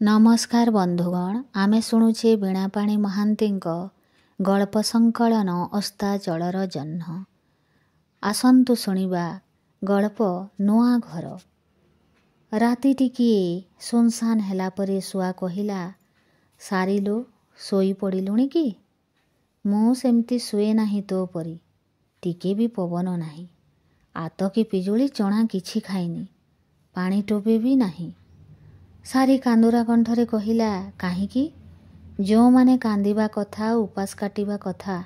नमस्कार बंधुगण आमे शुणुचे बीणापाणी महांतींक गल्प संकलन अस्ताचलर जह्न। आसंतु शुणिबा गल्प नुआ घर। राति टिकिए सुनसान हेला परे सुआ कहिला, सारिलो सोई पड़िलुणी कि? मु सेमती शुए नाही तो परी, टिके भी पवन नाही, आत कि पिजुली चणा किछि खाइनी, पानी टोपे भी नाही। सारी कांदुरा कंठरे कहिला, काहींकी? जो माने कांदिबा कथा उपास काटिबा कथा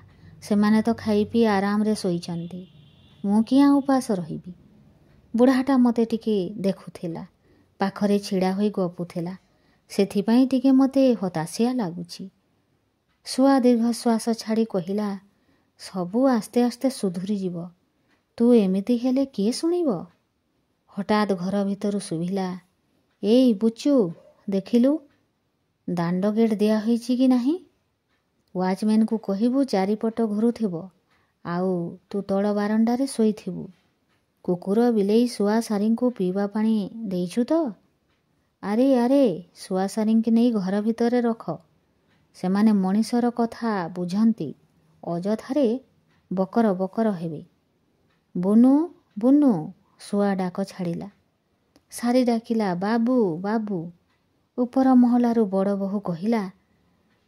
सेमाने तो खाई पी आराम रे सोईचंती, मु किया उपास रहिबी। बुढ़ाटा मते टिके देखुथिला, पाखरे छिड़ा होई गपुथिला, सेथिपाई टिके मते हताशिया लागुची। सुआ दीर्घश्वास छाड़ी कहिला, सबु आस्ते आस्ते सुधुरी जीव, तू एमिति हेले किए सुनिब? हठात घर भितरु सुभिला, एई बुचु देखिलु दांड गेट दिया होईची कि नाही? वाचमैन को कहिबु चारिपट घुरुथिब, आउ तू तଳ बारंडारे शोईथिबु। कुकुर बिलेई सुआ सारिंको पीवा पानी देइछु तो? आरे आरे सुआ सारिंकी नहीं घर भितरे रख, सेमाने मनीषर कथा बुझंती, अजथारे बकर बकर हेबे। बुनु बुनु सुआ डाक छाड़िला। सारी डाकिला, बाबू बाबू। ऊपर महलारू बड़ बहु कहिला,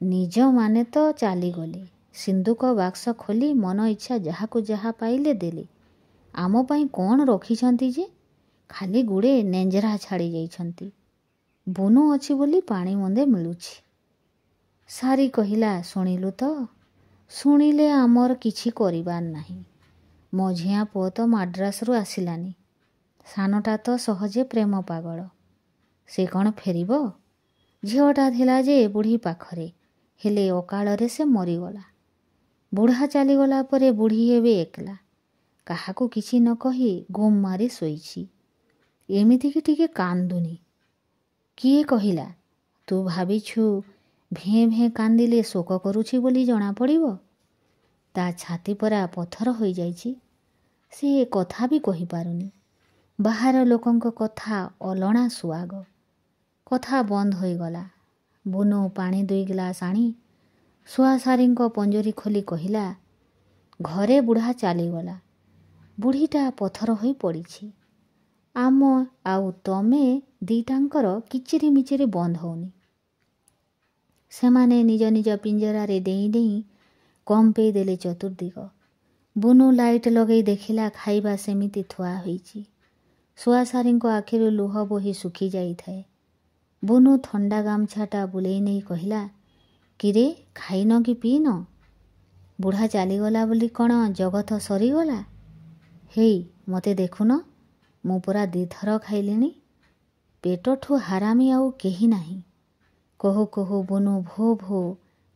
निज माने तो चालीगले, सिंदुक बाक्स खोली मन इच्छा जहाकू जहा पाइले देले, आम पाई कौन रखिछंती जे? खाली गुड़े नेंजरा छाड़ी जाइछंती, बुनु अछि बोली पानी मुंदे मिलुछि। सारी कहिला, शुणिलु तो? शुणिले आमर किछि करिबार नाही। मझिया पुओ तो माड्रासरू आसिलानी, सानटा तो सहजे प्रेम पागल, से कौन फेरिब? झीवटा थिला जे बुढ़ी पाखरे, हेले अकाଳରେ से मरीगला। बुढ़ा चालीगला परे बुढ़ी एबे एकला, काहाकू किछि न कही गुम मारी शोईछि। एमिति कि टिके कांदुनी। किए कहिला, तू भाबिछु भें भें कांदिले शोक करुछि बोली जना पड़िब? ता छाती परा पत्थर होई जाइछि, से कथा भी कहि पारुनी। बाहर लोकंक कथा अलणा सुआग। कथा बंद होईगला। बुनु पानी 2 गिलास आनी सुआ सारिंको पंजरी खोली कहिला, घरे बुढ़ा चालीगला, बुढ़ीटा पत्थर होई पड़िछि, आम आउ तमे दीटांकर किचिरी मिचिरी बंद होनी। सेमाने निज निज पिंजरारे डेई डेई कंपेई देले चतुर्दिग। बुनु लाइट लगेई देखिला, खाइबा सेमिति थुआ होईछि। सुआ सारिंको आखिरु लुह बोही सुखी जाइथाए। बुनु थंडा गामछाटा बुलेई नहीं कहिला, किरे खाइन कि पीन? बुढ़ा चालीगला बोली कण जगत सरीगला? हेई मते देखुन, मु पुरा 2 थर खाइलिनी, पेटठू हारामी आउ केही नाही। कहु कहु बुनु भो भो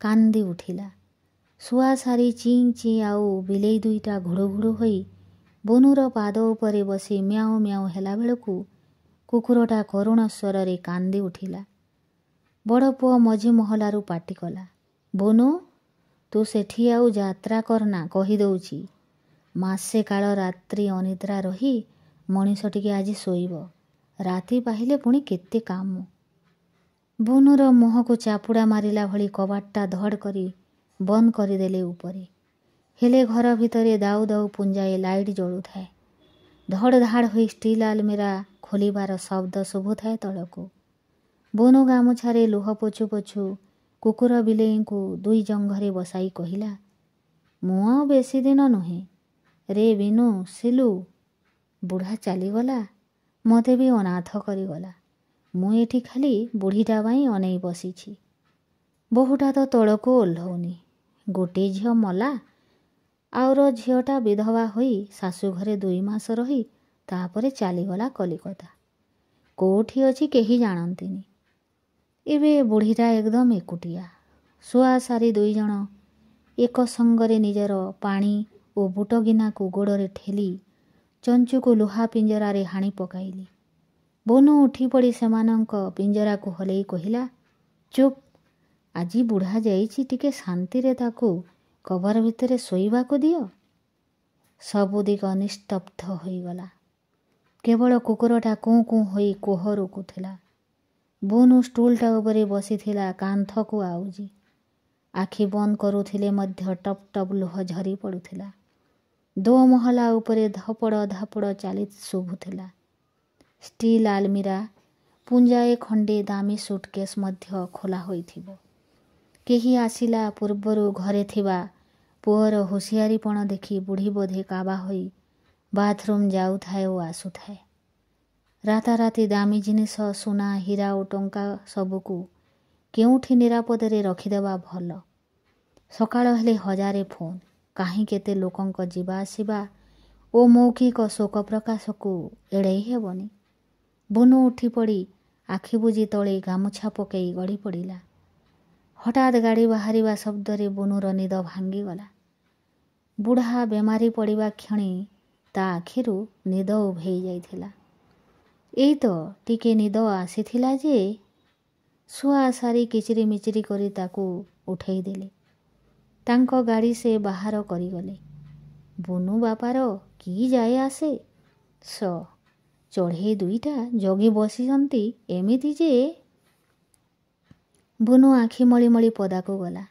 कांदी उठिला। सुआ सारी चिं चिं आउ बिलेई दुईटा घुड़ु घुड़ु होई बुनुर पाद उपरे बसी म्याऊ म्याऊ हेला बेलकू कुकुरटा करुण स्वରରେ कांदी उठिला। बड़ पुओ मझी महलारू पाटी कला, बुनु तू सेठी आउ जात्रा करना कही दउछि। मासे काल रात्रि अनिद्रा रही मनीष टिके आज शोइब, राति पाहिले पुणी केते काम। बुनुर मुहको चापुड़ा मारिला भली कबाटटा धड़ करी बंद करदेले उपरे। हेले घर भितरे दाउ दाउ पुंजाए लाइट जलुथाए। धड़ धाड़ होई स्टील आलमीरा खोलिबार शब्द शुभुथाए तलकू। बुनु गामुछारे लुह पोछु पोछु कुकुर बिलेईंकु 2 जंघरे बसाई कहिला, मु आउ बेसी दिन नुहे रे बिनु सिलु, बुढ़ा चालीगला, मते भी अनाथ करिगला, मु एठी खाली बुढ़ीटा बाई अनेई बसिछि। बहुटा तो तलकू ओह्लौनी। गोटे झियो मला, आउर झियोटा विधवा होई शाशु घरे 2 मास रही तापरे चालीगला कलिकता। कोठी अछि केही जानंतिनी। एबे बुढ़ीटा एकदम एकुटिया। सुआ सारी 2 जण एक संगरे निजर पानी ओ बुट गिनाकू गोड़रे ठेली चंचुकू लुहा पिंजरारे हाणी पकाइली। बुनु उठी पड़ी सेमानंक पिंजराकू हलेई कहिला, चुप, आजी बुढ़ा जाइछि, टिके शांतिरे ताकू कबर भितरे शोइबाकू दियो। सबुदिग निस्तब्ध होईगला। केवल कुकुरटा कुँ कुँ होई कोह रुकुथिला। ବୁନୁ ଷ୍ଟୁଲଟା ଉପରେ ବସିଥିଲା କାନ୍ଥକୁ ଆଉଜି। ଆଖି ବନ୍ଦ କରୁଥିଲେ ମଧ୍ୟ ଟପ୍ ଟପ୍ ଲୁହ ଝରି ପଡ଼ୁଥିଲା। ଦୋମହଲା ଉପରେ ଧପଡ଼ ଧାପଡ଼ ଚାଲି ଶୁଭୁଥିଲା। ଷ୍ଟିଲ୍ ଆଲମିରା, ପୁଞ୍ଜାଏ ଖଣ୍ଡେ ଦାମୀ ସୁଟକେସ୍ ମଧ୍ୟ ଖୋଲା ହୋଇଥିବ। କେହି ଆସିଲା ପୂର୍ବରୁ ଘରେ ଥିବା ପୁଅର ହୁସିଆରୀପଣ ଦେଖି ବୁଢ଼ୀ ବୋଧେ କାବା ହୋଇ ବାଥରୁମ୍ ଯାଉଥାଏ ଓ ଆସୁଥାଏ। ରାତାରାତି ଦାମୀ ଜିନିଷ, ସୁନା, ହୀରା ଓ ଟଙ୍କା ସବୁକୁ କେଉଁଠି ନିରାପଦରେ ରଖିଦେବା ଭଲ। ସକାଳ ହେଲେ ହଜାରେ ଫୋନ୍, କାହିଁ କେତେ ଲୋକଙ୍କ ଯିବା ଆସିବା ଓ ମୌଖିକ ଶୋକ ପ୍ରକାଶକୁ ଏଡ଼େଇ ହେବନି। ବୁନୁ ଉଠି ପଡ଼ି ଆଖି ବୁଜି ତଳେ ଗାମୁଛା ପକାଇ ଗଡ଼ି ପଡ଼ିଲା। ହଠାତ୍ ଗାଡ଼ି ବାହାରିବା ଶବ୍ଦରେ ବୁନୁର ନିଦ ଭାଙ୍ଗିଗଲା। ବୁଢ଼ା ବେମାରୀ ପଡ଼ିବା କ୍ଷଣି ତା ଆଖିରୁ ନିଦ ଉଭେଇ ଯାଇଥିଲା। ଏଇ ତ ଟିକେ ନିଦ ଆସିଥିଲା ଯେ। ଶୁଆ ସାରି କିଚିରି ମିଚିରି କରି ତାକୁ ଉଠେଇ ଦେଲେ। ତାଙ୍କ ଗାଡ଼ି ସେ ବାହାର କରିଗଲେ। ବୁନୁ ବାପାର କି ଯାଏ ଆସେ? ଚଢ଼େଇ ଦୁଇଟା ଜଗି ବସିଛନ୍ତି ଏମିତି ଯେ। ବୁନୁ ଆଖି ମଳି ମଳି ପଦାକୁ ଗଲା।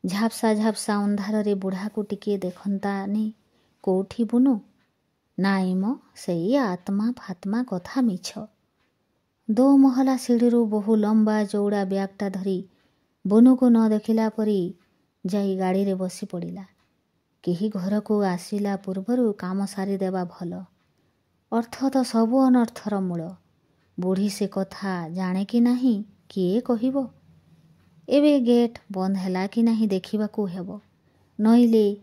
ଝାପ୍ସା ଝାପ୍ସା ଅନ୍ଧାରରେ ବୁଢ଼ାକୁ ଟିକିଏ ଦେଖନ୍ତାନି କୋଉଠି ବୁନୁ? ନାଇଁ ମ, ସେଇ ଆତ୍ମା ଫାତ୍ମା କଥା ମିଛ। ଦୋମହଲା ସିଡ଼ିରୁ ବହୁ ଲମ୍ବା ଚଉଡ଼ା ବ୍ୟାଗ୍ଟା ଧରି ବୁନୁକୁ ନ ଦେଖିଲା ପରି ଯାଇ ଗାଡ଼ିରେ ବସି ପଡ଼ିଲା। କେହି ଘରକୁ ଆସିଲା ପୂର୍ବରୁ କାମ ସାରିଦେବା ଭଲ। ଅର୍ଥ ତ ସବୁ ଅନର୍ଥର ମୂଳ। ବୁଢ଼ୀ ସେ କଥା ଜାଣେ କି ନାହିଁ କିଏ କହିବ? ଏବେ ଗେଟ୍ ବନ୍ଦ ହେଲା କି ନାହିଁ ଦେଖିବାକୁ ହେବ, ନଇଲେ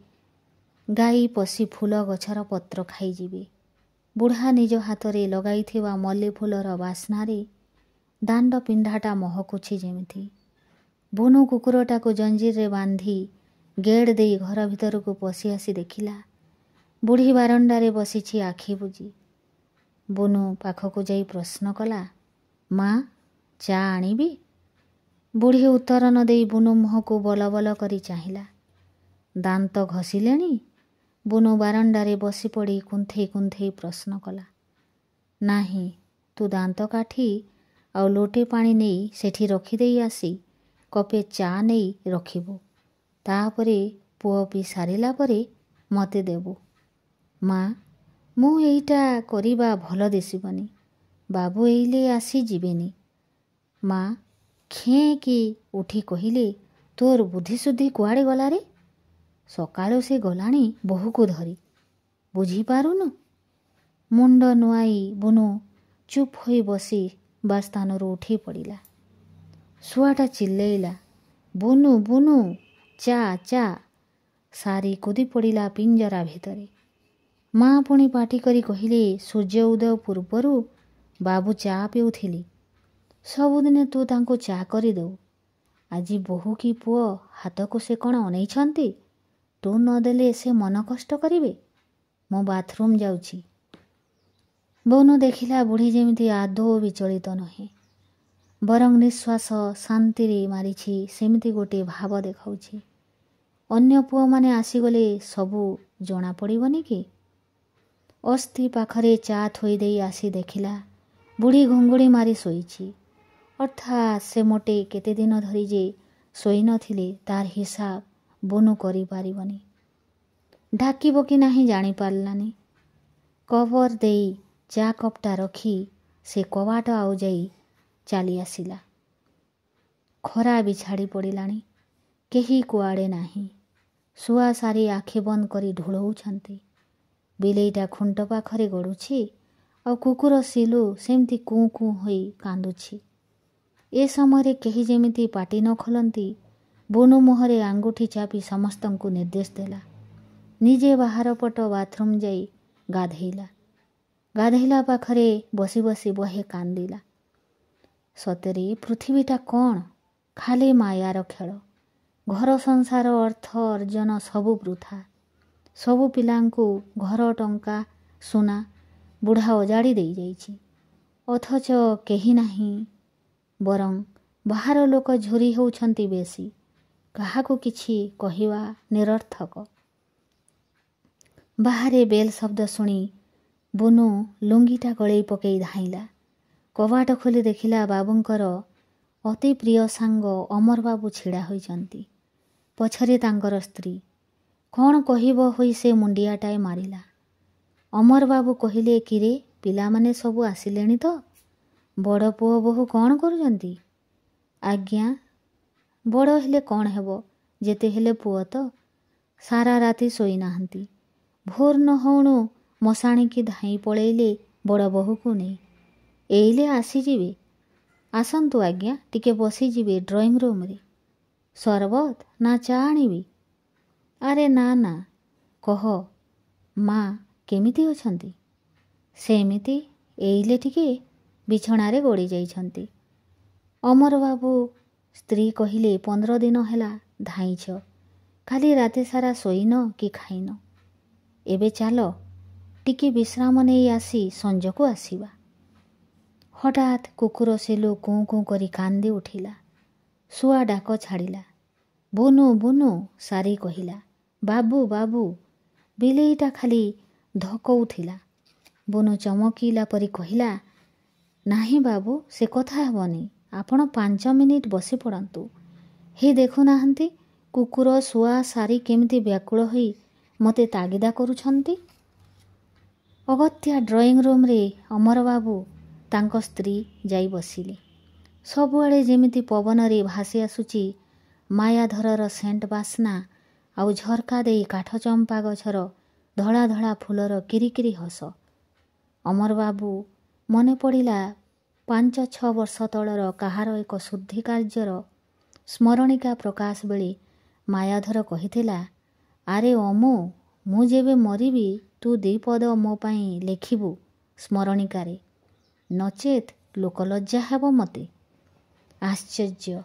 ଗାଈ ପଶି ଫୁଲ ଗଛର ପତ୍ର ଖାଇଯିବେ। ବୁଢ଼ା ନିଜ ହାତରେ ଲଗାଇଥିବା ମଲ୍ଲି ଫୁଲର ବାସ୍ନାରେ ଦାଣ୍ଡ ପିଣ୍ଡାଟା ମହକୁଛି ଯେମିତି। ବୁନୁ କୁକୁରଟାକୁ ଜଞ୍ଜିରରେ ବାନ୍ଧି ଗେଟ୍ ଦେଇ ଘର ଭିତରକୁ ପଶି ଆସି ଦେଖିଲା ବୁଢ଼ୀ ବାରଣ୍ଡାରେ ବସିଛି ଆଖି ବୁଜି। ବୁନୁ ପାଖକୁ ଯାଇ ପ୍ରଶ୍ନ କଲା, ମା, ଚା ଆଣିବି? ବୁଢ଼ୀ ଉତ୍ତର ନ ଦେଇ ବୁନୁ ମୁହଁକୁ ବଲ ବଲ କରି ଚାହିଁଲା। ଦାନ୍ତ ଘଷିଲେଣି? ବୁନୁ ବାରଣ୍ଡାରେ ବସି ପଡ଼ି କୁନ୍ଥେଇ କୁନ୍ଥେଇ ପ୍ରଶ୍ନ କଲା। ନାହିଁ, ତୁ ଦାନ୍ତ କାଠି ଆଉ ଲୋଟେ ପାଣି ନେଇ ସେଠି ରଖିଦେଇ ଆସି କପେ ଚା ନେଇ ରଖିବୁ। ତାପରେ ପୁଅ ପିଇ ସାରିଲା ପରେ ମୋତେ ଦେବୁ। ମା, ମୁଁ ଏଇଟା କରିବା ଭଲ ଦିଶିବନି। ବାବୁ ଏଇଲେ ଆସି ଯିବେନି। ମା ଖେଁ କି ଉଠି କହିଲେ, ତୋର ବୁଦ୍ଧିଶୁଦ୍ଧି କୁଆଡ଼େ ଗଲାରେ? ସକାଳୁ ସେ ଗଲାଣି ବୋହୂକୁ ଧରି, ବୁଝିପାରୁନୁ? ମୁଣ୍ଡ ନୁଆଇ ବୁନୁ ଚୁପ୍ ହୋଇ ବସିବା ସ୍ଥାନରୁ ଉଠି ପଡ଼ିଲା। ଶୁଆଟା ଚିଲେଇଲା, ବୁନୁ ବୁନୁ, ଚା ଚା ସାରି କୁଦି ପଡ଼ିଲା ପିଞ୍ଜରା ଭିତରେ। ମା ପୁଣି ପାଟି କରି କହିଲେ, ସୂର୍ଯ୍ୟ ଉଦୟ ପୂର୍ବରୁ ବାବୁ ଚା ପିଉଥିଲି। ସବୁଦିନେ ତୁ ତାଙ୍କୁ ଚା କରିଦେଉ। ଆଜି ବୋହୂ କି ପୁଅ ହାତକୁ ସେ କ'ଣ ଅନେଇଛନ୍ତି? ତୁ ନଦେଲେ ସେ ମନ କଷ୍ଟ କରିବେ। ମୁଁ ବାଥରୁମ୍ ଯାଉଛି। ବୁନୁ ଦେଖିଲା ବୁଢ଼ୀ ଯେମିତି ଆଦୌ ବିଚଳିତ ନୁହେଁ, ବରଂ ନିଶ୍ୱାସ ଶାନ୍ତିରେ ମାରିଛି ସେମିତି ଗୋଟିଏ ଭାବ ଦେଖାଉଛି। ଅନ୍ୟ ପୁଅମାନେ ଆସିଗଲେ ସବୁ ଜଣାପଡ଼ିବନି କି? ଅସ୍ଥି ପାଖରେ ଚା ଥୋଇଦେଇ ଆସି ଦେଖିଲା ବୁଢ଼ୀ ଘୁଙ୍ଗୁଡ଼ି ମାରି ଶୋଇଛି। ଅର୍ଥାତ୍ ସେ ମୋଟେ କେତେଦିନ ଧରି ଯେ ଶୋଇନଥିଲେ ତାର ହିସାବ ବୁନୁ କରିପାରିବନି। ଡାକିବ କି ନାହିଁ ଜାଣିପାରିଲାନି। କବର ଦେଇ ଚା କପ୍ଟା ରଖି ସେ କବାଟ ଆଉଜାଇ ଚାଲି ଆସିଲା। ଖରା ବି ଛାଡ଼ି ପଡ଼ିଲାଣି। କେହି କୁଆଡ଼େ ନାହିଁ। ଶୁଆ ସାରି ଆଖି ବନ୍ଦ କରି ଢୁଳଉଛନ୍ତି। ବିଲେଇଟା ଖୁଣ୍ଟ ପାଖରେ ଗଡ଼ୁଛି ଆଉ କୁକୁର ସିଲୁ ସେମିତି କୁଁ କୁଁ ହୋଇ କାନ୍ଦୁଛି। ଏ ସମୟରେ କେହି ଯେମିତି ପାଟି ନ ଖୋଲନ୍ତି ବୁନୁ ମୁହଁରେ ଆଙ୍ଗୁଠି ଚାପି ସମସ୍ତଙ୍କୁ ନିର୍ଦ୍ଦେଶ ଦେଲା। ନିଜେ ବାହାର ପଟ ବାଥରୁମ୍ ଯାଇ ଗାଧେଇଲା। ଗାଧେଇଲା ପାଖରେ ବସି ବସି ବହେ କାନ୍ଦିଲା। ସତରେ ପୃଥିବୀଟା କ'ଣ ଖାଲି ମାୟାର ଖେଳ। ଘର ସଂସାର ଅର୍ଥ ଅର୍ଜନ ସବୁ ବୃଥା। ସବୁ ପିଲାଙ୍କୁ ଘର ଟଙ୍କା ସୁନା ବୁଢ଼ା ଅଜାଡ଼ି ଦେଇଯାଇଛି। ଅଥଚ କେହି ନାହିଁ, ବରଂ ବାହାର ଲୋକ ଝୁରି ହେଉଛନ୍ତି ବେଶୀ। କାହାକୁ କିଛି କହିବା ନିରର୍ଥକ। ବାହାରେ ବେଲ୍ ଶବ୍ଦ ଶୁଣି ବୁନୁ ଲୁଙ୍ଗିଟା ଗଳେଇ ପକାଇ ଧାଇଁଲା। କବାଟ ଖୋଲି ଦେଖିଲା ବାବୁଙ୍କର ଅତି ପ୍ରିୟ ସାଙ୍ଗ ଅମର ବାବୁ ଛିଡ଼ା ହୋଇଛନ୍ତି। ପଛରେ ତାଙ୍କର ସ୍ତ୍ରୀ। କ'ଣ କହିବ ହୋଇ ସେ ମୁଣ୍ଡିଆଟାଏ ମାରିଲା। ଅମର ବାବୁ କହିଲେ, କିରେ ପିଲାମାନେ ସବୁ ଆସିଲେଣି ତ? ବଡ଼ ପୁଅ ବୋହୂ କ'ଣ କରୁଛନ୍ତି? ଆଜ୍ଞା, ବଡ଼ ହେଲେ କ'ଣ ହେବ, ଯେତେ ହେଲେ ପୁଅ ତ। ସାରା ରାତି ଶୋଇନାହାନ୍ତି। ଭୋର ନ ହଉଣୁ ମଶାଣିକି ଧାଇଁ ପଳେଇଲେ ବଡ଼ ବୋହୂକୁ ନେଇ। ଏଇଲେ ଆସିଯିବେ। ଆସନ୍ତୁ ଆଜ୍ଞା, ଟିକେ ବସିଯିବେ ଡ୍ରଇଂ ରୁମ୍ରେ। ସରବତ ନା ଚା ଆଣିବି? ଆରେ ନା ନା, କହ ମା କେମିତି ଅଛନ୍ତି? ସେମିତି, ଏଇଲେ ଟିକେ ବିଛଣାରେ ଗଡ଼ି ଯାଇଛନ୍ତି। ଅମର ବାବୁ ସ୍ତ୍ରୀ କହିଲେ, 15 ଦିନ ହେଲା ଧାଇଁଛ, ଖାଲି ରାତି ସାରା ଶୋଇନ କି ଖାଇନ। ଏବେ ଚାଲ ଟିକେ ବିଶ୍ରାମ ନେଇ ଆସି ସଞ୍ଜକୁ ଆସିବା। ହଠାତ୍ କୁକୁର ସେଲୁ କୁଁ କୁଁ କରି କାନ୍ଦି ଉଠିଲା। ଶୁଆ ଡାକ ଛାଡ଼ିଲା। ବୁନୁ ବୁନୁ ସାରି କହିଲା, ବାବୁ ବାବୁ। ବିଲେଇଟା ଖାଲି ଧକଉଥିଲା। ବୁନୁ ଚମକିଲା ପରି କହିଲା, ନାହିଁ ବାବୁ, ସେ କଥା ହେବନି, ଆପଣ 5 ମିନିଟ୍ ବସି ପଡ଼ନ୍ତୁ। ହେ ଦେଖୁନାହାନ୍ତି କୁକୁର ଶୁଆ ସାରି କେମିତି ବ୍ୟାକୁଳ ହୋଇ ମୋତେ ତାଗିଦା କରୁଛନ୍ତି। ଅଗତ୍ୟା ଡ୍ରଇଂ ରୁମ୍ରେ ଅମରବାବୁ ତାଙ୍କ ସ୍ତ୍ରୀ ଯାଇ ବସିଲେ। ସବୁଆଡ଼େ ଯେମିତି ପବନରେ ଭାସି ଆସୁଛି ମାୟାଧରର ସେଣ୍ଟ ବାସ୍ନା, ଆଉ ଝରକା ଦେଇ କାଠଚମ୍ପା ଗଛର ଧଳା ଧଳା ଫୁଲର କିରିକିରି ହସ। ଅମରବାବୁ ମନେ ପଡ଼ିଲା 5-6 ବର୍ଷ ତଳର କାହାର ଏକ ଶୁଦ୍ଧି କାର୍ଯ୍ୟର ସ୍ମରଣିକା ପ୍ରକାଶ ବେଳେ ମାୟାଧର କହିଥିଲା, ଆରେ ଅମୁ, ମୁଁ ଯେବେ ମରିବି ତୁ 2 ପଦ ମୋ ପାଇଁ ଲେଖିବୁ ସ୍ମରଣିକାରେ, ନଚେତ୍ ଲୋକଲଜ୍ଜା ହେବ ମୋତେ। ଆଶ୍ଚର୍ଯ୍ୟ,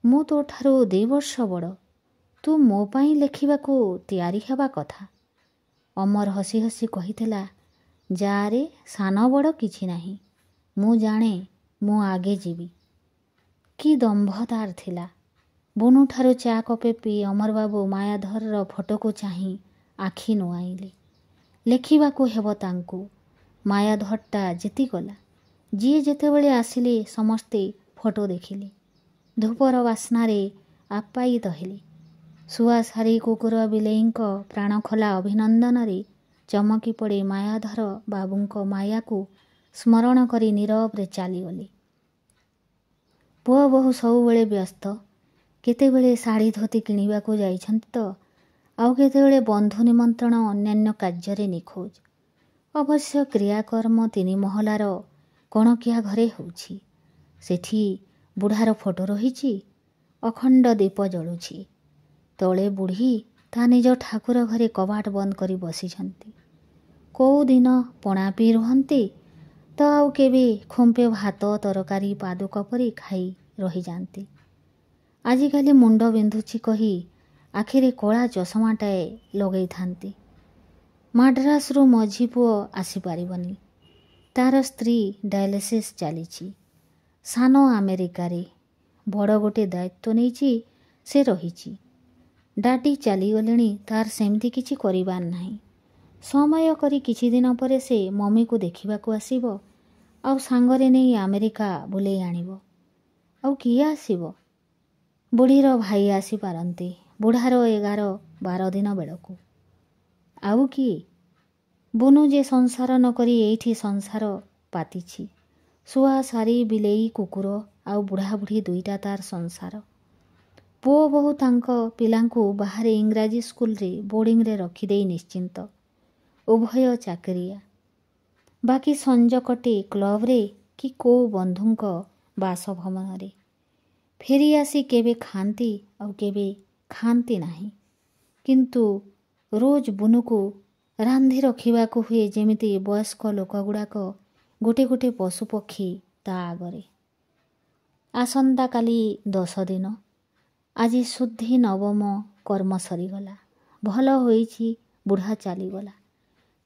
ମୁଁ ତୋଠାରୁ 2 ବର୍ଷ ବଡ଼, ତୁ ମୋ ପାଇଁ ଲେଖିବାକୁ ତିଆରି ହେବା କଥା। ଅମର ହସି ହସି କହିଥିଲା, ଯାରେ ସାନ ବଡ଼ କିଛି ନାହିଁ, ମୁଁ ଜାଣେ ମୁଁ ଆଗେ ଯିବି। କି ଦମ୍ଭ ତାର ଥିଲା। ବୁନୁଠାରୁ ଚା କପେ ପିଇ ଅମରବାବୁ ମାୟାଧରର ଫଟୋକୁ ଚାହିଁ ଆଖି ନୁଆଇଲେ। ଲେଖିବାକୁ ହେବ ତାଙ୍କୁ। ମାୟାଧରଟା ଜିତିଗଲା। ଯିଏ ଯେତେବେଳେ ଆସିଲେ ସମସ୍ତେ ଫଟୋ ଦେଖିଲେ। ଧୂପର ବାସ୍ନାରେ ଆପ୍ୟାୟିତ ହେଲେ। ଶୁଆ ସାରି କୁକୁର ବିଲେଇଙ୍କ ପ୍ରାଣଖୋଲା ଅଭିନନ୍ଦନରେ ଚମକି ପଡ଼ି ମାୟାଧର ବାବୁଙ୍କ ମାୟାକୁ ସ୍ମରଣ କରି ନୀରବରେ ଚାଲିଗଲେ। ପୁଅ ବୋହୂ ସବୁବେଳେ ବ୍ୟସ୍ତ। କେତେବେଳେ ଶାଢ଼ୀ ଧୋତି କିଣିବାକୁ ଯାଇଛନ୍ତି ତ, ଆଉ କେତେବେଳେ ବନ୍ଧୁ ନିମନ୍ତ୍ରଣ ଅନ୍ୟାନ୍ୟ କାର୍ଯ୍ୟରେ ନିଖୋଜ। ଅବଶ୍ୟ କ୍ରିୟାକର୍ମ 3 ମହଲାର କଣକିଆ ଘରେ ହେଉଛି। ସେଠି ବୁଢ଼ାର ଫଟୋ ରହିଛି, ଅଖଣ୍ଡ ଦୀପ ଜଳୁଛି। ତଳେ ବୁଢ଼ୀ ତା ନିଜ ଠାକୁର ଘରେ କବାଟ ବନ୍ଦ କରି ବସିଛନ୍ତି। କୋଉ ଦିନ ପଣା ପିଇ ରୁହନ୍ତି ତ ଆଉ କେବେ ଖୁମ୍ପେ ଭାତ ତରକାରୀ ପାଦୁକ ପରି ଖାଇ ରହିଯାନ୍ତି। ଆଜିକାଲି ମୁଣ୍ଡ ବିନ୍ଧୁଛି କହି ଆଖିରେ କଳା ଚଷମାଟାଏ ଲଗେଇଥାନ୍ତି। ମାଡ୍ରାସରୁ ମଝି ପୁଅ ଆସିପାରିବନି। ତାର ସ୍ତ୍ରୀ ଡାୟାଲିସିସ୍ ଚାଲିଛି। ସାନ ଆମେରିକାରେ। ବଡ଼ ଗୋଟେ ଦାୟିତ୍ୱ ନେଇଛି, ସେ ରହିଛି। ଡାଡ଼ି ଚାଲିଗଲେଣି, ତାର ସେମିତି କିଛି କରିବାର ନାହିଁ। ସମୟ କରି କିଛି ଦିନ ପରେ ସେ ମମିକୁ ଦେଖିବାକୁ ଆସିବ, ଆଉ ସାଙ୍ଗରେ ନେଇ ଆମେରିକା ବୁଲେଇ ଆଣିବ। ଆଉ କିଏ ଆସିବ? ବୁଢ଼ୀର ଭାଇ ଆସିପାରନ୍ତି ବୁଢ଼ାର 11-12 ଦିନ ବେଳକୁ। ଆଉ କିଏ? ବୁନୁ ଯେ ସଂସାର ନ କରି ଏଇଠି ସଂସାର ପାତିଛି। ଶୁଆ ସାରି ବିଲେଇ କୁକୁର ଆଉ ବୁଢ଼ାବୁଢ଼ୀ 2ଟା ତାର ସଂସାର। ପୁଅ ବୋହୂ ତାଙ୍କ ପିଲାଙ୍କୁ ବାହାରେ ଇଂରାଜୀ ସ୍କୁଲରେ ବୋର୍ଡ଼ିଂରେ ରଖିଦେଇ ନିଶ୍ଚିନ୍ତ। ଉଭୟ ଚାକିରିଆ। ବାକି ସଞ୍ଜ କଟେ କ୍ଲବରେ କି କୋଉ ବନ୍ଧୁଙ୍କ ବାସଭବନରେ। ଫେରି ଆସି କେବେ ଖାଆନ୍ତି ଆଉ କେବେ ଖାଆନ୍ତି ନାହିଁ। କିନ୍ତୁ ରୋଜ ବୁନୁକୁ ରାନ୍ଧି ରଖିବାକୁ ହୁଏ ଯେମିତି ବୟସ୍କ ଲୋକଗୁଡ଼ାକ ଗୋଟେ ଗୋଟେ ପଶୁପକ୍ଷୀ ତା ଆଗରେ। ଆସନ୍ତାକାଲି 10 ଦିନ। ଆଜି ଶୁଦ୍ଧି ନବମ କର୍ମ ସରିଗଲା। ଭଲ ହୋଇଛି ବୁଢ଼ା ଚାଲିଗଲା।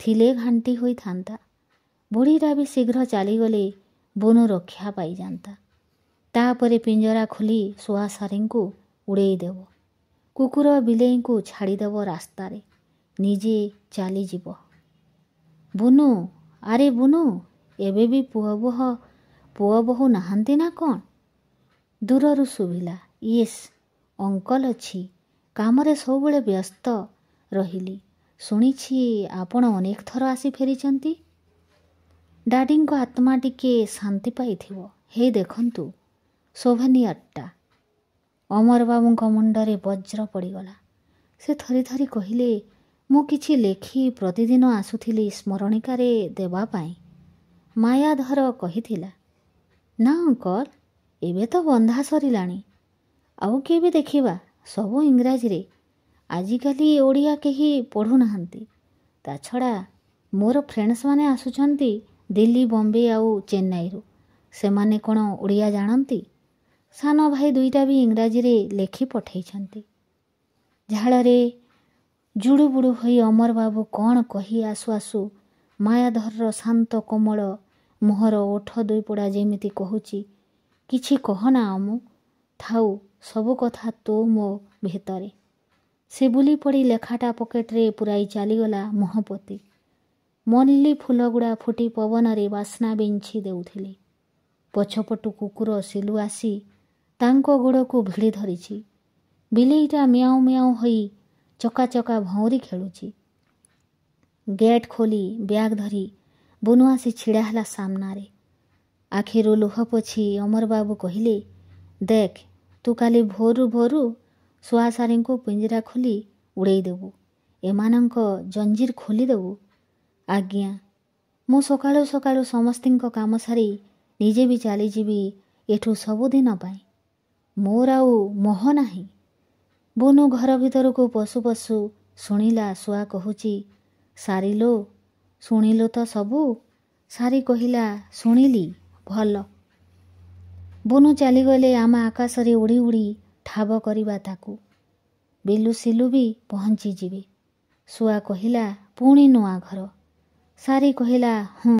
ଥିଲେ ଘାଣ୍ଟି ହୋଇଥାନ୍ତା। ବୁଢ଼ୀଟା ବି ଶୀଘ୍ର ଚାଲିଗଲେ ବୁନୁ ରକ୍ଷା ପାଇଯାନ୍ତା। ତାପରେ ପିଞ୍ଜରା ଖୋଲି ଶୁଆ ସାରିଙ୍କୁ ଉଡ଼େଇ ଦେବ। କୁକୁର ବିଲେଇଙ୍କୁ ଛାଡ଼ିଦେବ ରାସ୍ତାରେ। ନିଜେ ଚାଲିଯିବ। ବୁନୁ, ଆରେ ବୁନୁ, ଏବେ ବି ପୁଅ ବୋହୂ ନାହାନ୍ତି ନା କ'ଣ? ଦୂରରୁ ଶୁଭିଲା, ଇଏସ୍ ଅଙ୍କଲ ଅଛି, କାମରେ ସବୁବେଳେ ବ୍ୟସ୍ତ ରହିଲି। ଶୁଣିଛି ଆପଣ ଅନେକ ଥର ଆସି ଫେରିଛନ୍ତି। ଡାଡିଙ୍କ ଆତ୍ମା ଟିକେ ଶାନ୍ତି ପାଇଥିବ। ହେ ଦେଖନ୍ତୁ ସୋଭେନିୟରଟା। ଅମରବାବୁଙ୍କ ମୁଣ୍ଡରେ ବଜ୍ର ପଡ଼ିଗଲା। ସେ ଥରି ଥରି କହିଲେ, ମୁଁ କିଛି ଲେଖି ପ୍ରତିଦିନ ଆସୁଥିଲି ସ୍ମରଣିକାରେ ଦେବା ପାଇଁ। ମାୟାଧର କହିଥିଲା, ନା ଅଙ୍କଲ, ଏବେ ତ ବନ୍ଧା ସରିଲାଣି, ଆଉ କେବେ ଦେଖିବା, ସବୁ ଇଂରାଜୀରେ। ଆଜିକାଲି ଓଡ଼ିଆ କେହି ପଢ଼ୁନାହାନ୍ତି। ତା ଛଡ଼ା ମୋର ଫ୍ରେଣ୍ଡସ୍ମାନେ ଆସୁଛନ୍ତି ଦିଲ୍ଲୀ, ବମ୍ବେ ଆଉ ଚେନ୍ନାଇରୁ। ସେମାନେ କ'ଣ ଓଡ଼ିଆ ଜାଣନ୍ତି? ସାନ ଭାଇ ଦୁଇଟା ବି ଇଂରାଜୀରେ ଲେଖି ପଠାଇଛନ୍ତି। ଝାଳରେ ଜୁଡ଼ୁବୁଡ଼ୁ ହୋଇ ଅମରବାବୁ କ'ଣ କହି ଆସୁ ଆସୁ ମାୟାଧରର ଶାନ୍ତ କୋମଳ ମୁହଁର ଓଠ ଦୁଇପଡ଼ା ଯେମିତି କହୁଛି, କିଛି କହନା ଅମୁ, ଥାଉ ସବୁ କଥା ତୋ ମୋ ଭିତରେ। ସେ ବୁଲି ପଡ଼ି ଲେଖାଟା ପକେଟରେ ପୁରାଇ ଚାଲିଗଲା ମୁହଁ ପୋତି। ମଲ୍ଲି ଫୁଲଗୁଡ଼ା ଫୁଟି ପବନରେ ବାସ୍ନା ବିଞ୍ଚି ଦେଉଥିଲେ। ପଛପଟୁ କୁକୁର ସିଲୁ ଆସି ତାଙ୍କ ଗୋଡ଼କୁ ଭିଡ଼ି ଧରିଛି। ବିଲେଇଟା ମିଆଉଁ ମିଆଉଁ ହୋଇ ଚକା ଚକା ଭଉଁରୀ ଖେଳୁଛି। ଗେଟ୍ ଖୋଲି ବ୍ୟାଗ୍ ଧରି ବୁନୁ ଆସି ଛିଡ଼ା ହେଲା ସାମ୍ନାରେ। ଆଖିରୁ ଲୁହ ପୋଛି ଅମରବାବୁ କହିଲେ, ଦେଖ, ତୁ କାଲି ଭୋରୁ ଭୋରୁ ଶୁଆଶାରୀଙ୍କୁ ପିଞ୍ଜରା ଖୋଲି ଉଡ଼େଇ ଦେବୁ। ଏମାନଙ୍କ ଜଞ୍ଜିର ଖୋଲିଦେବୁ। ଆଜ୍ଞା। ମୁଁ ସକାଳୁ ସକାଳୁ ସମସ୍ତଙ୍କ କାମ ସାରି ନିଜେ ବି ଚାଲିଯିବି ଏଠୁ ସବୁଦିନ ପାଇଁ। ମୋର ଆଉ ମୋହ ନାହିଁ। ବୁନୁ ଘର ଭିତରକୁ ପଶୁ ପଶୁ ଶୁଣିଲା ଶୁଆ କହୁଛି, ସାରିଲୋ, ଶୁଣିଲୁ ତ ସବୁ? ସାରି କହିଲା, ଶୁଣିଲି, ଭଲ। ବୁନୁ ଚାଲିଗଲେ ଆମ ଆକାଶରେ ଉଡ଼ି ଉଡ଼ି ଠାବ କରିବା ତାକୁ। ବିଲୁ ସିଲୁ ବି ପହଞ୍ଚିଯିବେ। ଶୁଆ କହିଲା, ପୁଣି ନୂଆ ଘର। ସାରି କହିଲା, ହଁ।